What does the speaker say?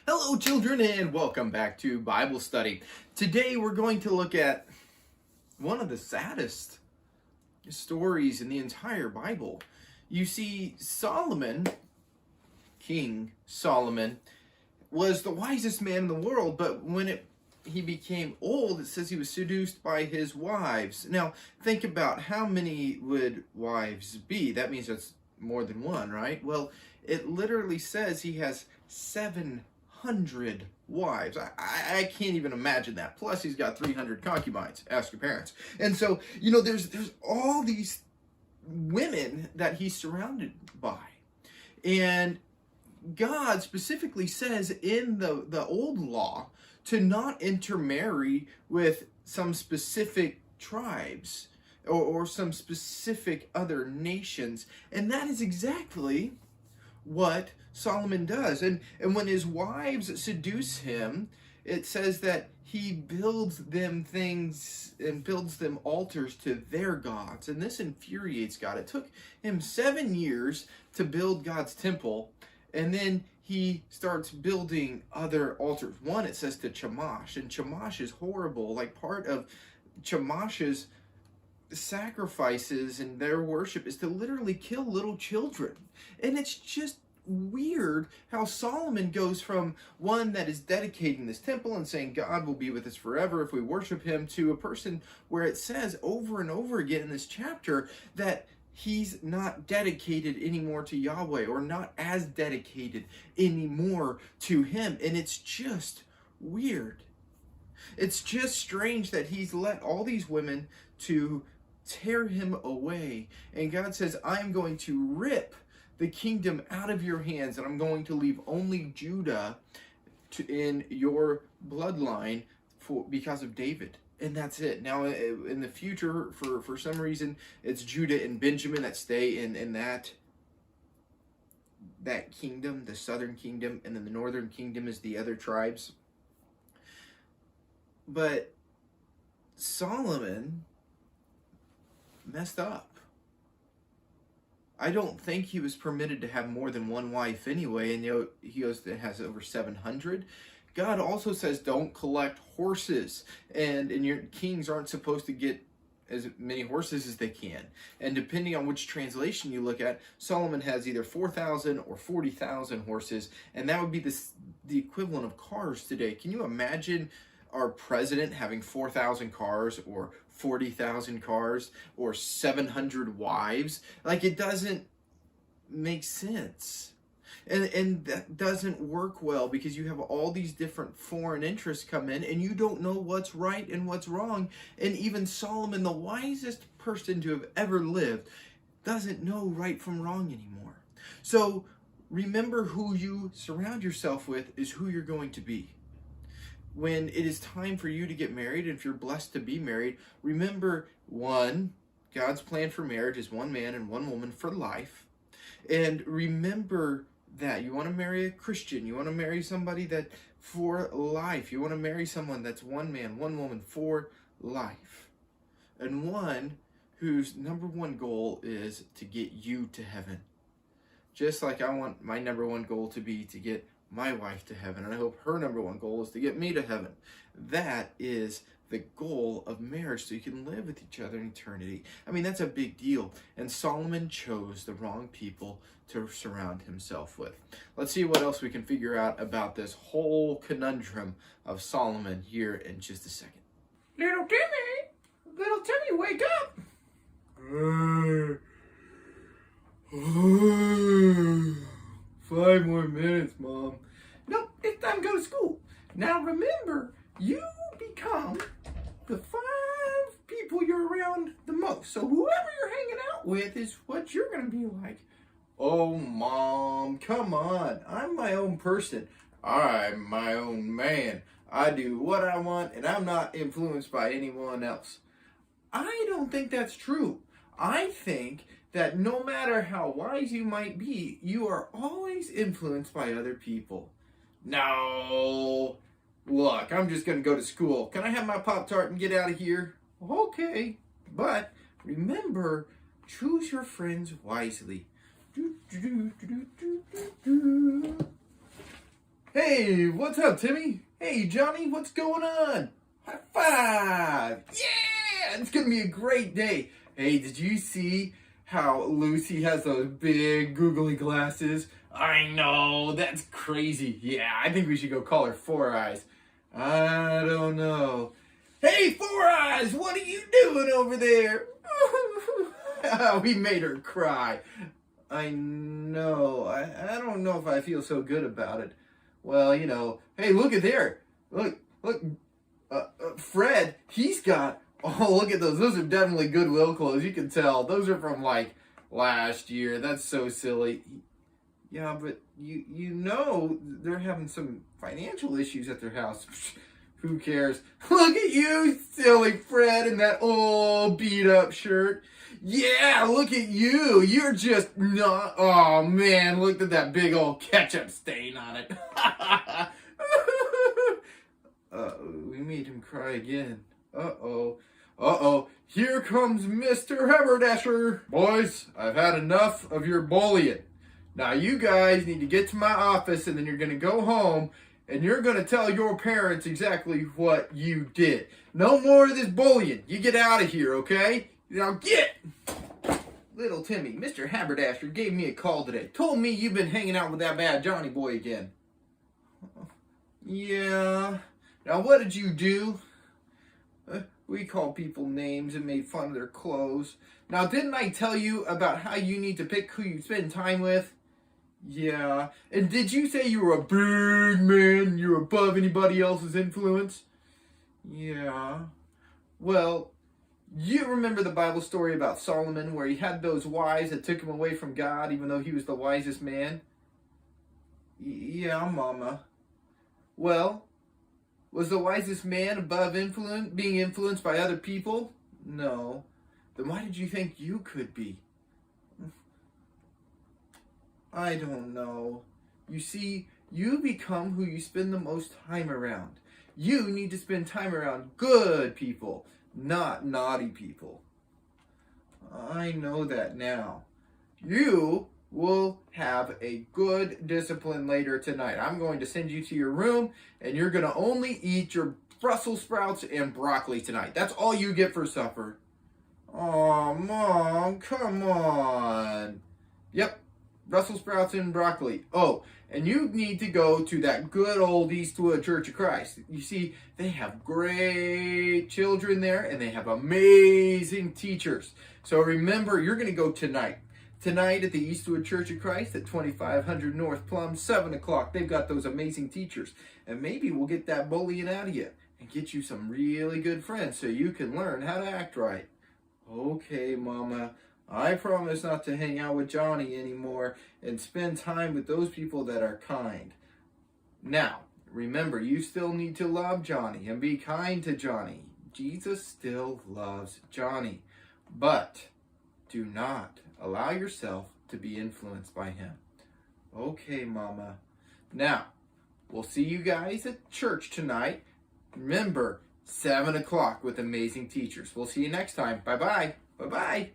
Hello, children, and welcome back to Bible study. Today, we're going to look at one of the saddest stories in the entire Bible. You see, Solomon, King Solomon, was the wisest man in the world, but when he became old, it says he was seduced by his wives. Now, think about how many would wives be? That means that's more than one, right? Well, it literally says he has 700 wives. I can't even imagine that. Plus, he's got 300 concubines. Ask your parents. And so, there's all these women that he's surrounded by. And God specifically says in the old law to not intermarry with some specific tribes or some specific other nations. And that is exactly what Solomon does. And when his wives seduce him, it says that he builds them things and builds them altars to their gods. And this infuriates God. It took him 7 years to build God's temple, and then he starts building other altars. One, it says to Chemosh, and Chemosh is horrible. Like, part of Chemosh's sacrifices and their worship is to literally kill little children. And it's just weird how Solomon goes from one that is dedicating this temple and saying God will be with us forever if we worship him, to a person where it says over and over again in this chapter that he's not dedicated anymore to Yahweh, or not as dedicated anymore to him. And it's just weird. It's just strange that he's let all these women to tear him away. And God says, I'm going to rip the kingdom out of your hands, and I'm going to leave only Judah in your bloodline because of David. And that's it. Now, in the future, for some reason, it's Judah and Benjamin that stay in that kingdom, the southern kingdom, and then the northern kingdom is the other tribes. But Solomon messed up. I don't think he was permitted to have more than one wife anyway, and he has over 700. God also says don't collect horses, and your kings aren't supposed to get as many horses as they can. And depending on which translation you look at, Solomon has either 4,000 or 40,000 horses, and that would be the equivalent of cars today. Can you imagine our president having 4,000 cars, or 40,000 cars, or 700 wives? Like, it doesn't make sense. And that doesn't work well, because you have all these different foreign interests come in, and you don't know what's right and what's wrong. And even Solomon, the wisest person to have ever lived, doesn't know right from wrong anymore. So remember, who you surround yourself with is who you're going to be. When it is time for you to get married, if you're blessed to be married, remember, one, God's plan for marriage is one man and one woman for life. And remember that you want to marry a Christian. You want to marry somebody that for life. You want to marry someone that's one man, one woman for life. And one whose number one goal is to get you to heaven. Just like I want my number one goal to be to get my wife to heaven, and I hope her number one goal is to get me to heaven. That is the goal of marriage, so you can live with each other in eternity. I mean, that's a big deal. And Solomon chose the wrong people to surround himself with. Let's see what else we can figure out about this whole conundrum of Solomon here in just a second. Little Timmy, wake up! 5 more minutes, Mom. Nope, it's time to go to school. Now remember, you become the 5 people you're around the most. So whoever you're hanging out with is what you're going to be like. Oh, Mom, come on. I'm my own person. I'm my own man. I do what I want, and I'm not influenced by anyone else. I don't think that's true. I think that no matter how wise you might be, you are always influenced by other people. No. Look, I'm just going to go to school. Can I have my Pop-Tart and get out of here? Okay. But remember, choose your friends wisely. Hey, what's up, Timmy? Hey, Johnny, what's going on? High five! Yeah! It's gonna be a great day. Hey, did you see how Lucy has those big googly glasses? I know, that's crazy. Yeah, I think we should go call her Four Eyes. I don't know. Hey, Four Eyes, what are you doing over there? We made her cry. I know. I don't know if I feel so good about it. Well, you know, hey, look at there. Look, Fred, he's got, oh, look at those. Those are definitely Goodwill clothes. You can tell. Those are from, like, last year. That's so silly. Yeah, but you know they're having some financial issues at their house. Who cares? Look at you, silly Fred, in that old beat-up shirt. Yeah, look at you. You're just not... Oh, man, look at that big old ketchup stain on it. We made him cry again. Uh-oh. Here comes Mr. Haberdasher. Boys, I've had enough of your bullying. Now, you guys need to get to my office, and then you're going to go home, and you're going to tell your parents exactly what you did. No more of this bullying. You get out of here, okay? Now get! Little Timmy, Mr. Haberdasher gave me a call today. Told me you've been hanging out with that bad Johnny boy again. Yeah. Now what did you do? We called people names and made fun of their clothes. Now didn't I tell you about how you need to pick who you spend time with? Yeah. And did you say you were a big man and you're above anybody else's influence? Yeah. Well, you remember the Bible story about Solomon where he had those wives that took him away from God even though he was the wisest man? Yeah, Mama. Well, was the wisest man above being influenced by other people? No. Then why did you think you could be? I don't know. You see, you become who you spend the most time around. You need to spend time around good people, not naughty people. I know that now. You will have a good discipline later tonight. I'm going to send you to your room, and you're going to only eat your Brussels sprouts and broccoli tonight. That's all you get for supper. Aw, Mom, come on. Yep, Brussels sprouts and broccoli. Oh, and you need to go to that good old Eastwood Church of Christ. You see, they have great children there, and they have amazing teachers. So remember, you're going to go tonight. Tonight at the Eastwood Church of Christ at 2500 North Plum, 7 o'clock. They've got those amazing teachers. And maybe we'll get that bullying out of you and get you some really good friends so you can learn how to act right. Okay, Mama. I promise not to hang out with Johnny anymore and spend time with those people that are kind. Now, remember, you still need to love Johnny and be kind to Johnny. Jesus still loves Johnny. But do not allow yourself to be influenced by him. Okay, Mama. Now, we'll see you guys at church tonight. Remember, 7 o'clock with amazing teachers. We'll see you next time. Bye-bye. Bye-bye.